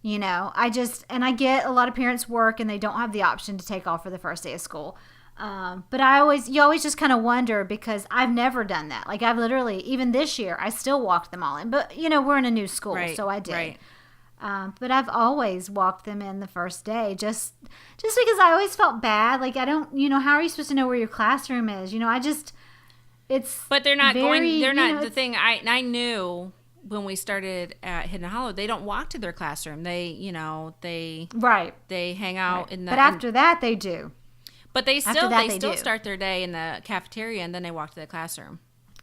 I get a lot of parents work and they don't have the option to take off for the first day of school. But you always just kind of wonder because I've never done that. Like I've literally, even this year, I still walked them all in. But we're in a new school, Right, so I did. right. But I've always walked them in the first day, just because I always felt bad. Like I don't, how are you supposed to know where your classroom is? But they're not very, they're not, the it's- thing I knew when we started at Hidden Hollow, they don't walk to their classroom. They Right. they hang out in the, But after that, they do. but they still, that, they they still do. start their day in the cafeteria and then they walk to the classroom.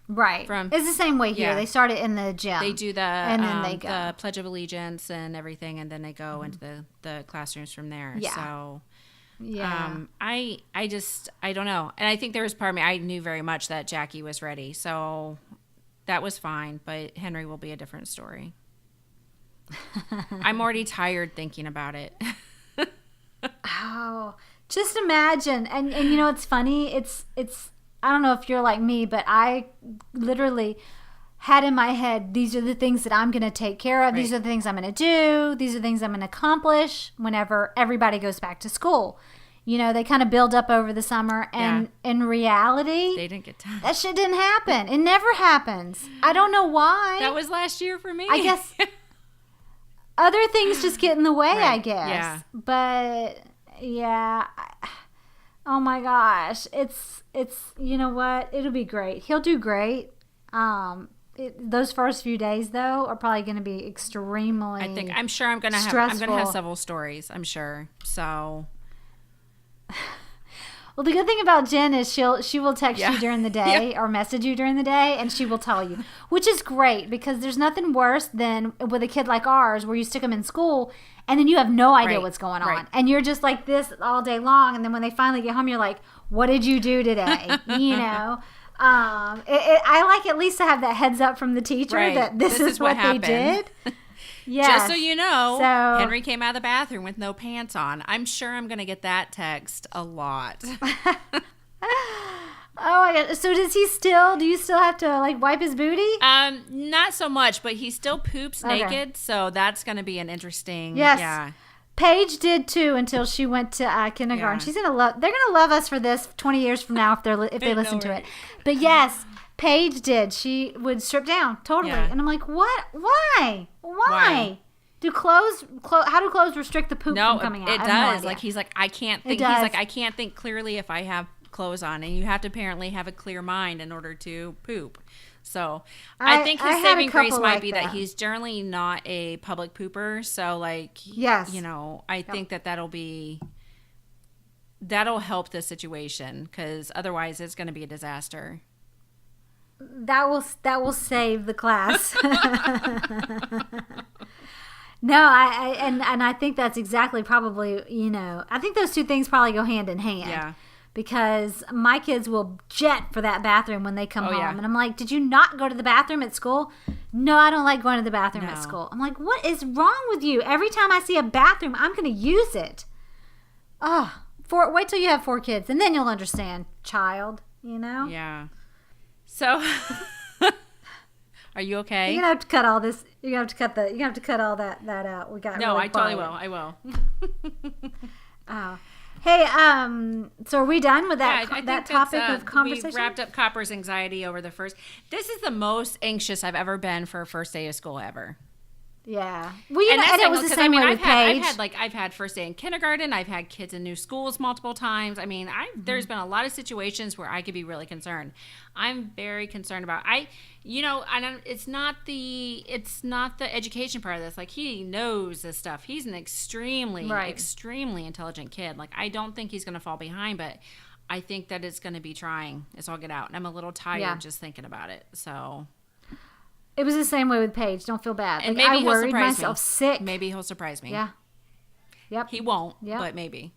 Right. It's the same way here. Yeah. They start it in the gym. They do the and then they go. the Pledge of Allegiance and everything, and then they go into the classrooms from there. Yeah. So Yeah. I don't know, and I think there was part of me, I knew very much that Jackie was ready, so that was fine. But Henry will be a different story. I'm already tired thinking about it. Oh, just imagine. And it's funny. It's I don't know if you're like me, but I literally had in my head, these are the things that I'm going to take care of. These Right. are the things I'm going to do. These are the things I'm going to accomplish whenever everybody goes back to school. They kind of build up over the summer. And in reality, They didn't get time. that shit didn't happen. It never happens. I don't know why. That was last year for me. I guess other things just get in the way, I Right. guess. Yeah. But yeah. Oh my gosh. It's you know what? It'll be great. He'll do great. Those first few days though are probably going to be extremely I'm sure I'm gonna have stressful. several stories. I'm sure. So Well, the good thing about Jen is she will text Yeah. you during the day or message you during the day, and she will tell you, which is great because there's nothing worse than with a kid like ours where you stick them in school and then you have no idea Right. what's going on, Right. and you're just like this all day long, and then when they finally get home, you're like, "What did you do today?" I like at least to have that heads up from the teacher Right. that this is what they happened. did. Yes. Just so you know, So- Henry came out of the bathroom with no pants on. I'm sure I'm going to get that text a lot. Oh my god! So do you still have to like wipe his booty? Not so much, but he still poops Okay. naked, so that's going to be an interesting. Yes. Yeah. Paige did too until she went to kindergarten. Yeah. She's gonna love. They're gonna love us for this 20 years from now if they listen to right. it. But yes, Paige did. She would strip down totally, Yeah. and I'm like, what? Why? Why? How do clothes restrict the poop No, from coming out? it I have no does. idea. Like he's like, I can't think. does. He's like, I can't think clearly if I have clothes on, and you have to apparently have a clear mind in order to poop. So I think I his had a saving grace couple might like be that that. he's generally not a public pooper. So like, Yes. I think that'll help the situation because otherwise it's going to be a disaster. That will save the class. No, I think that's exactly probably, I think those two things probably go hand in hand. Yeah. Because my kids will jet for that bathroom when they come home. yeah. And I'm like, did you not go to the bathroom at school? No, I don't like going to the bathroom at No. school. I'm like, what is wrong with you? Every time I see a bathroom, I'm going to use it. Oh, wait till you have 4 kids and then you'll understand, child, Yeah. So are you okay? You're gonna have to cut all this. You're gonna have to cut all that out. We got No, really I totally quiet. will. I will. Oh. Hey, so are we done with that I think that that's, topic of conversation? We wrapped up Copper's anxiety over the first. This is the most anxious I've ever been for a first day of school ever. Yeah. Well, And and it was the same way with Paige. I've had first day in kindergarten. I've had kids in new schools multiple times. I mean, there's been a lot of situations where I could be really concerned. I'm very concerned about, it's not the education part of this. Like, he knows this stuff. He's an extremely intelligent kid. Like, I don't think he's going to fall behind, but I think that it's going to be trying. It's all get out. And I'm a little tired just thinking about it. So it was the same way with Paige. Don't feel bad. And like, maybe I he'll worried surprise myself me. sick. Maybe he'll surprise me. Yeah. Yep. He won't, but maybe.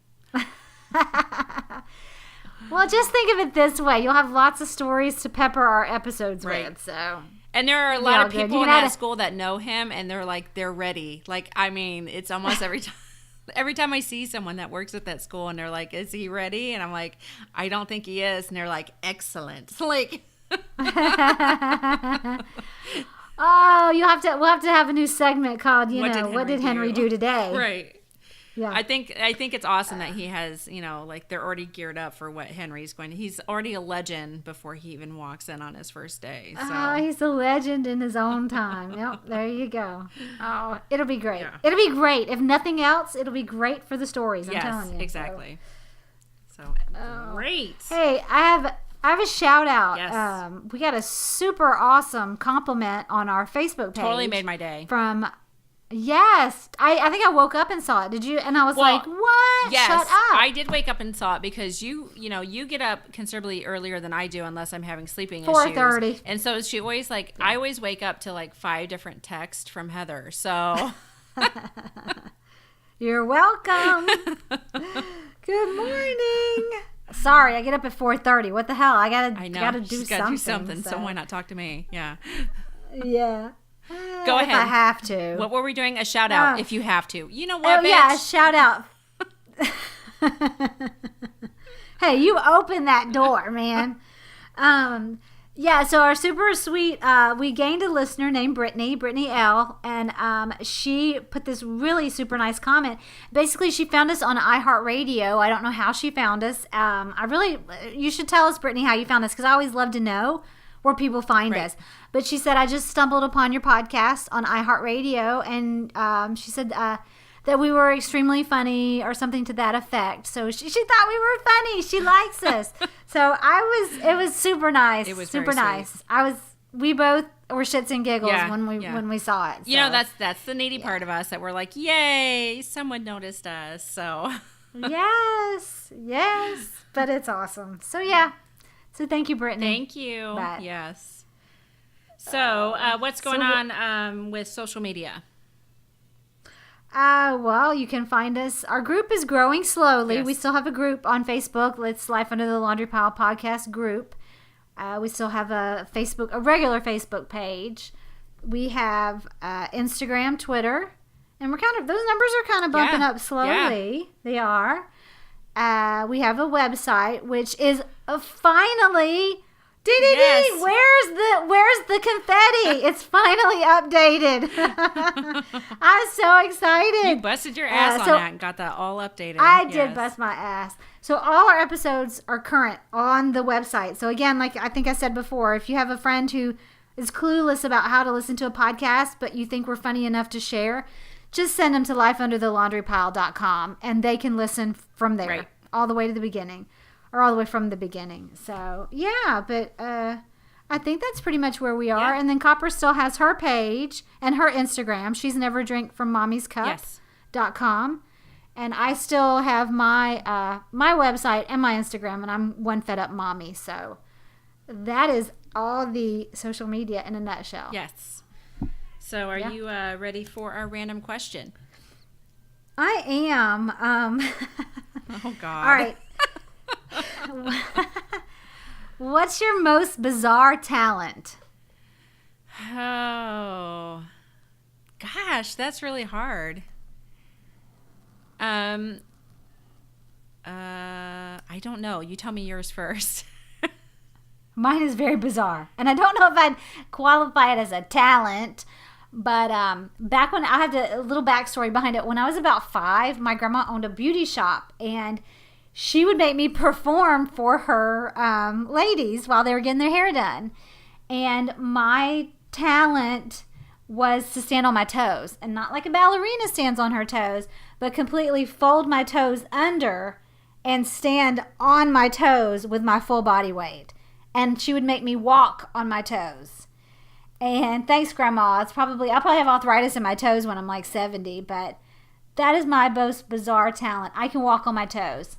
Well, just think of it this way. You'll have lots of stories to pepper our episodes with. So. And there are a lot of people in that school that know him, and they're ready. Like, I mean, it's almost every time. Every time I see someone that works at that school and they're like, "Is he ready?" And I'm like, "I don't think he is." And they're like, "Excellent." Like, oh, we'll have to have a new segment called, what did Henry do today? Right. Yeah. I think it's awesome that he has, like, they're already geared up for what Henry's going to. He's already a legend before he even walks in on his first day. So. Oh, he's a legend in his own time. Yep, there you go. Oh, it'll be great. Yeah. It'll be great. If nothing else, it'll be great for the stories. I'm telling you. Exactly. So great. Hey, I have a shout out. Yes. We got a super awesome compliment on our Facebook page. Totally made my day. Yes, I think I woke up and saw it. Did you? And I was like, "What? Yes, Shut up!" I did wake up and saw it because you get up considerably earlier than I do unless I'm having sleeping issues. 4:30. And so she always I always wake up to like 5 different texts from Heather. So you're welcome. Good morning. Sorry, I get up at 4:30. What the hell? I gotta do something. So why not talk to me? Yeah. Yeah. Go ahead. If I have to. What were we doing? A shout out if you have to. You know what, bitch? Yeah, a shout out. Hey, you open that door, man. Yeah, so our super sweet, we gained a listener named Brittany L, and she put this really super nice comment. Basically, she found us on iHeartRadio. I don't know how she found us. You should tell us, Brittany, how you found us, because I always love to know where people find us. But she said, I just stumbled upon your podcast on iHeartRadio, and she said that we were extremely funny or something to that effect. So she thought we were funny. She likes us. So it was super nice. It was super very nice. We both were shits and giggles when we saw it. So. That's the needy part of us that we're like, yay, someone noticed us. So yes, but it's awesome. So yeah. So thank you, Brittany. Thank you. Yes. So what's going on with social media? Well, you can find us. Our group is growing slowly. Yes. We still have a group on Facebook. It's Life Under the Laundry Pile Podcast group. We still have a regular Facebook page. We have Instagram, Twitter, and those numbers are kind of bumping up slowly. Yeah. They are. We have a website, which is finally. Yes. Where's the confetti? It's finally updated. I'm so excited. You busted your ass on that and got that all updated. I did bust my ass. So all our episodes are current on the website. So again, like I think I said before, if you have a friend who is clueless about how to listen to a podcast, but you think we're funny enough to share, just send them to lifeunderthelaundrypile.com and they can listen from there all the way to the beginning. Or all the way from the beginning. So, yeah, but I think that's pretty much where we are. Yeah. And then Copper still has her page and her Instagram. She's neverdrinkfrommommiescup.com. And I still have my my website and my Instagram, and I'm One Fed Up Mommy. So, that is all the social media in a nutshell. Yes. So, are you ready for our random question? I am. Oh, God. All right. What's your most bizarre talent? Oh, gosh, that's really hard. I don't know. You tell me yours first. Mine is very bizarre, and I don't know if I'd qualify it as a talent. But back when I have a little backstory behind it. When I was about 5, my grandma owned a beauty shop, and she would make me perform for her ladies while they were getting their hair done. And my talent was to stand on my toes, and not like a ballerina stands on her toes, but completely fold my toes under and stand on my toes with my full body weight. And she would make me walk on my toes. And thanks, Grandma. I'll probably have arthritis in my toes when I'm like 70, but that is my most bizarre talent. I can walk on my toes,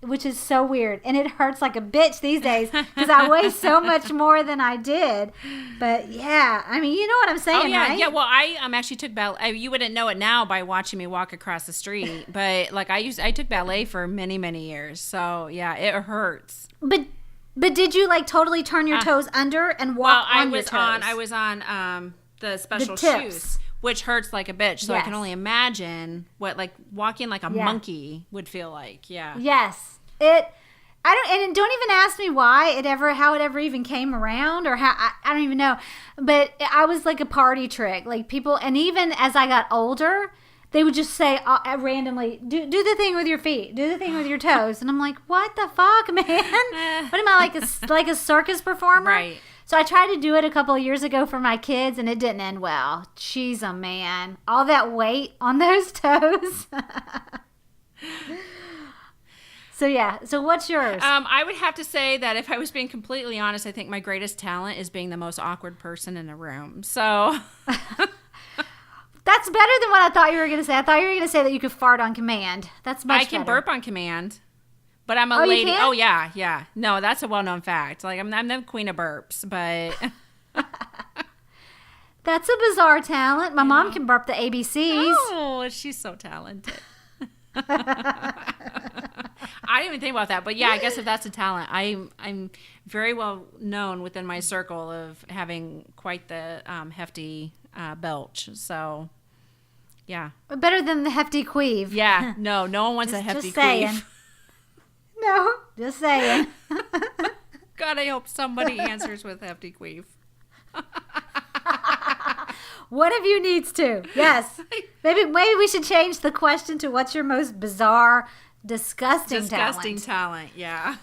which is so weird. And it hurts like a bitch these days because I weigh so much more than I did. But yeah, I mean, you know what I'm saying, Oh yeah, right? yeah. Well, I actually took ballet. You wouldn't know it now by watching me walk across the street, but like I took ballet for many, many years. So yeah, it hurts. But did you like totally turn your toes under and walk on your toes? I was on the special tips. shoes, which hurts like a bitch. So I Yes. can only imagine what like walking like a Yeah. monkey would feel like. Yeah. Yes. And don't even ask me how it ever even came around, or how, I don't even know. But I was like a party trick. Like people, and even as I got older, they would just say randomly, do the thing with your feet, do the thing with your toes. And I'm like, what the fuck, man? What am I, like a circus performer? Right. So I tried to do it a couple of years ago for my kids, and it didn't end well. Jeez, oh man. All that weight on those toes. So yeah, so what's yours? I would have to say that if I was being completely honest, I think my greatest talent is being the most awkward person in the room. So That's better than what I thought you were going to say. I thought you were going to say that you could fart on command. That's much I can better. burp on command, but I'm a Oh, you lady. can? Oh yeah, yeah. No, that's a well-known fact. Like I'm the queen of burps, but That's a bizarre talent. My mom can burp the ABCs. oh, she's so talented. I didn't even think about that, but yeah, I guess if that's a talent, I'm very well known within my circle of having quite the hefty belch. So, yeah, Better than the hefty queef. yeah, no one wants a hefty just saying. queef. No, just saying. God, I hope somebody answers with hefty queef. One of you needs to. Yes. Maybe we should change the question to what's your most bizarre, disgusting talent. Yeah.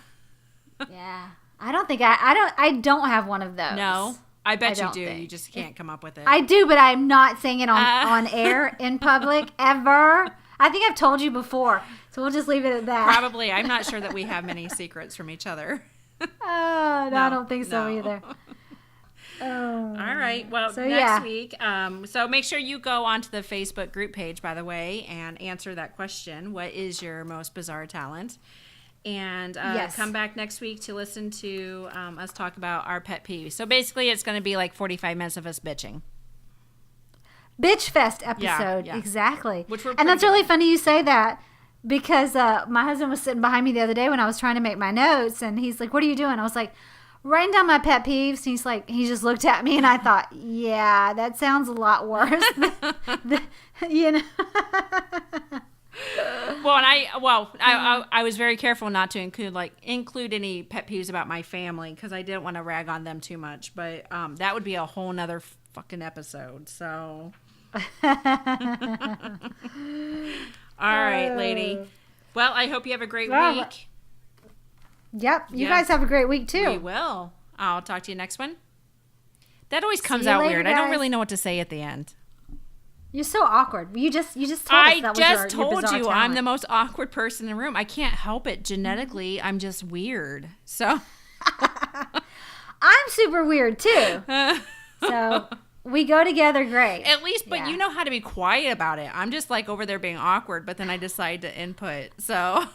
Yeah. I don't think I don't have one of those. No, I bet you don't do. think. You just can't come up with it. I do, but I'm not saying it on air in public ever. I think I've told you before, so we'll just leave it at that. Probably. I'm not sure that we have many secrets from each other. Oh, no, I don't think so no. either. Oh. All right. Well, So, next yeah. week. So make sure you go onto the Facebook group page, by the way, and answer that question. What is your most bizarre talent? And Yes. come back next week to listen to us talk about our pet peeves. So basically, it's going to be like 45 minutes of us bitching. Bitch Fest episode. yeah. Exactly. Which we're and that's pretty really good. funny you say that, because my husband was sitting behind me the other day when I was trying to make my notes, and he's like, what are you doing? I was like, writing down my pet peeves. And he just looked at me, and I thought, yeah, that sounds a lot worse. You know. Well, and I was very careful not to include any pet peeves about my family because I didn't want to rag on them too much. But that would be a whole nother fucking episode. So, all right, lady. Well, I hope you have a great Well, week. Yep. You Yeah. guys have a great week too. We will. I'll talk to you next one. That always comes you out later, weird. I don't guys. really know what to say at the end. You're so awkward. You just told us I that was just your told bizarre you talent. I'm the most awkward person in the room. I can't help it. Genetically, I'm just weird. So I'm super weird too. So we go together great. at least, but Yeah. you know how to be quiet about it. I'm just like over there being awkward, but then I decide to input. So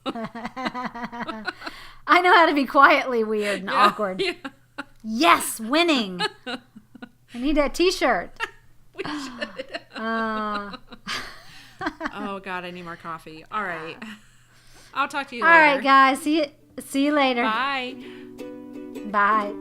I know how to be quietly weird and awkward. Yeah, Yes, winning. I need that T-shirt. we should. Uh, Oh God, I need more coffee. All right, I'll talk to you all later. right, guys. See you later. Bye. Bye.